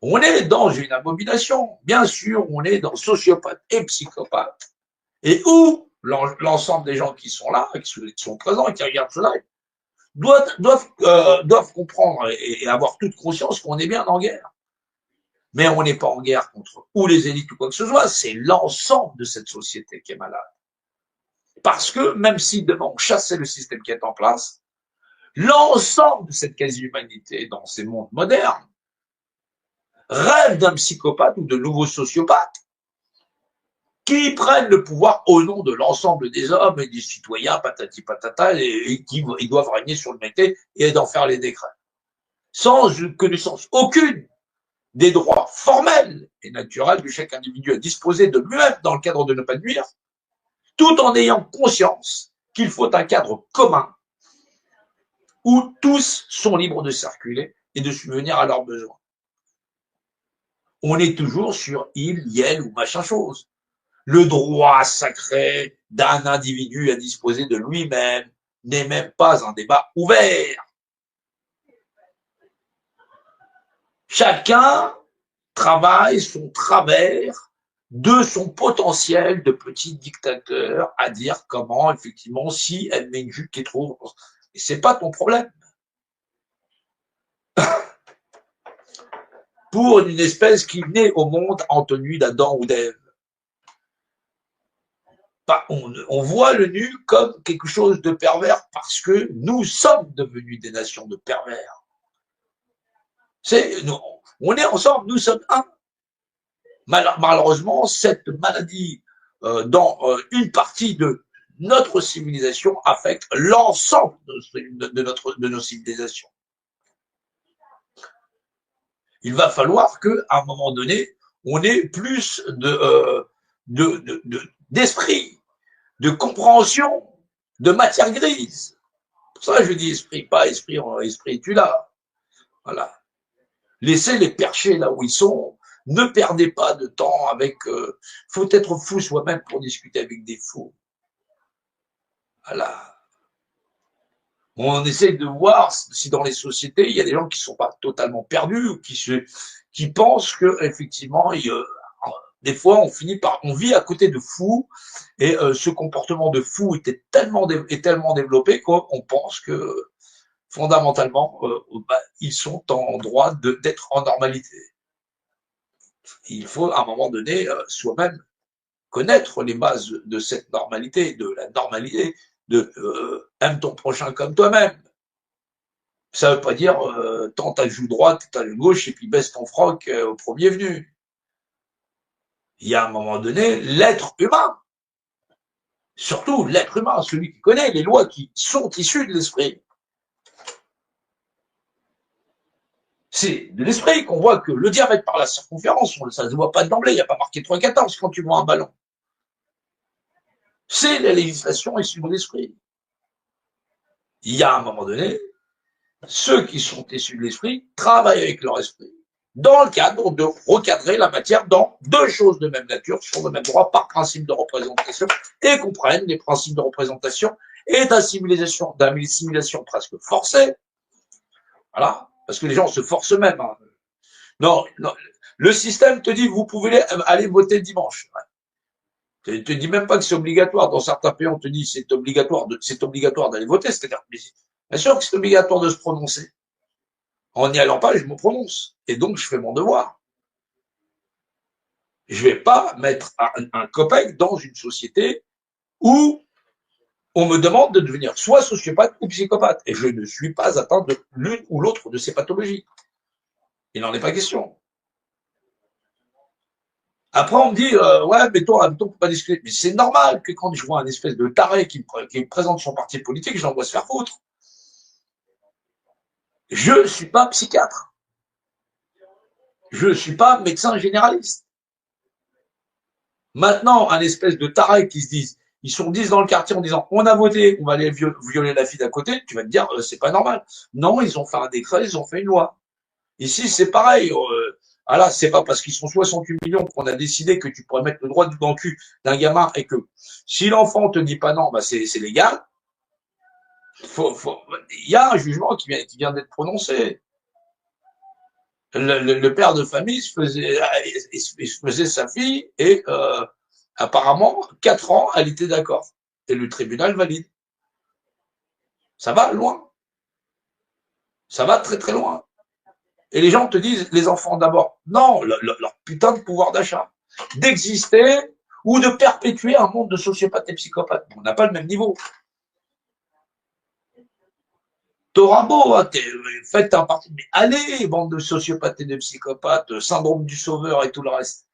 On est dans une abomination. Bien sûr, on est dans sociopathe et psychopathe. Et où l'ensemble des gens qui sont là, qui sont présents et qui regardent cela, doivent comprendre et avoir toute conscience qu'on est bien en guerre. Mais on n'est pas en guerre contre ou les élites ou quoi que ce soit, c'est l'ensemble de cette société qui est malade. Parce que même si demain on chassait le système qui est en place, l'ensemble de cette quasi-humanité dans ces mondes modernes rêve d'un psychopathe ou de nouveaux sociopathes qui prennent le pouvoir au nom de l'ensemble des hommes et des citoyens, patati patata, et qui ils doivent régner sur le métier et d'en faire les décrets. Sans connaissance aucune des droits formels et naturels de chaque individu à disposer de lui-même dans le cadre de ne pas nuire, tout en ayant conscience qu'il faut un cadre commun où tous sont libres de circuler et de subvenir à leurs besoins. On est toujours sur il, yel ou machin chose. Le droit sacré d'un individu à disposer de lui-même n'est même pas un débat ouvert. Chacun travaille son travers de son potentiel de petit dictateur à dire comment, effectivement, si elle met une jupe qui est trop... Et c'est pas ton problème. Pour une espèce qui naît au monde en tenue d'Adam ou d'Ève. On voit le nu comme quelque chose de pervers parce que nous sommes devenus des nations de pervers. On est ensemble, nous sommes un. Malheureusement, cette maladie dans une partie de notre civilisation affecte l'ensemble de nos civilisations. Il va falloir qu'à un moment donné, on ait plus d'esprit, de compréhension, de matière grise. Pour ça, je dis esprit, pas esprit, esprit tu l'as. Voilà. Laissez les percher là où ils sont. Ne perdez pas de temps avec... faut être fou soi-même pour discuter avec des fous. Voilà. On essaie de voir si dans les sociétés, il y a des gens qui ne sont pas totalement perdus ou qui pensent que effectivement, des fois, on vit à côté de fous et ce comportement de fou est tellement développé qu'on pense que fondamentalement, ils sont en droit d'être en normalité. Il faut à un moment donné soi-même connaître les bases de cette normalité, de la normalité, de aime ton prochain comme toi-même. Ça veut pas dire tends ta joue droite, ta joue gauche et puis baisse ton froc au premier venu. Il y a un moment donné l'être humain, surtout l'être humain, celui qui connaît les lois qui sont issues de l'esprit. C'est de l'esprit qu'on voit que le diamètre par la circonférence, ça ne se voit pas d'emblée, il n'y a pas marqué 3,14 quand tu vois un ballon. C'est la législation issue de l'esprit. Il y a un moment donné, ceux qui sont issus de l'esprit travaillent avec leur esprit dans le cadre de recadrer la matière dans deux choses de même nature, sur le même droit, par principe de représentation, et comprennent les principes de représentation et d'assimilation presque forcée. Voilà. Parce que les gens se forcent eux-mêmes. Hein. Non, le système te dit, vous pouvez aller voter dimanche. Tu te dis même pas que c'est obligatoire. Dans certains pays, on te dit c'est obligatoire d'aller voter. C'est-à-dire, bien sûr que c'est obligatoire de se prononcer. En n'y allant pas, je me prononce. Et donc, je fais mon devoir. Je vais pas mettre un copec dans une société où on me demande de devenir soit sociopathe ou psychopathe. Et je ne suis pas atteint de l'une ou l'autre de ces pathologies. Il n'en est pas question. Après, on me dit, ouais, mais toi, on peut pas discuter. Mais c'est normal que quand je vois un espèce de taré qui me présente son parti politique, j'envoie se faire foutre. Je ne suis pas psychiatre. Je ne suis pas médecin généraliste. Maintenant, un espèce de taré qui se disent, ils sont 10 dans le quartier en disant, on a voté, on va aller violer la fille d'à côté, tu vas te dire, c'est pas normal. Non, ils ont fait un décret, ils ont fait une loi. Ici, c'est pareil. Voilà, c'est pas parce qu'ils sont 68 millions qu'on a décidé que tu pourrais mettre le droit dans le cul d'un gamin et que si l'enfant te dit pas non, bah c'est légal. Il y a un jugement qui vient d'être prononcé. Le père de famille il se faisait sa fille et apparemment, 4 ans, elle était d'accord. Et le tribunal valide. Ça va loin. Ça va très très loin. Et les gens te disent, les enfants d'abord. Non, leur putain de pouvoir d'achat. D'exister ou de perpétuer un monde de sociopathes et psychopathes. On n'a pas le même niveau. T'auras beau, hein, faites un parti, mais allez, bande de sociopathes et de psychopathes, syndrome du sauveur et tout le reste.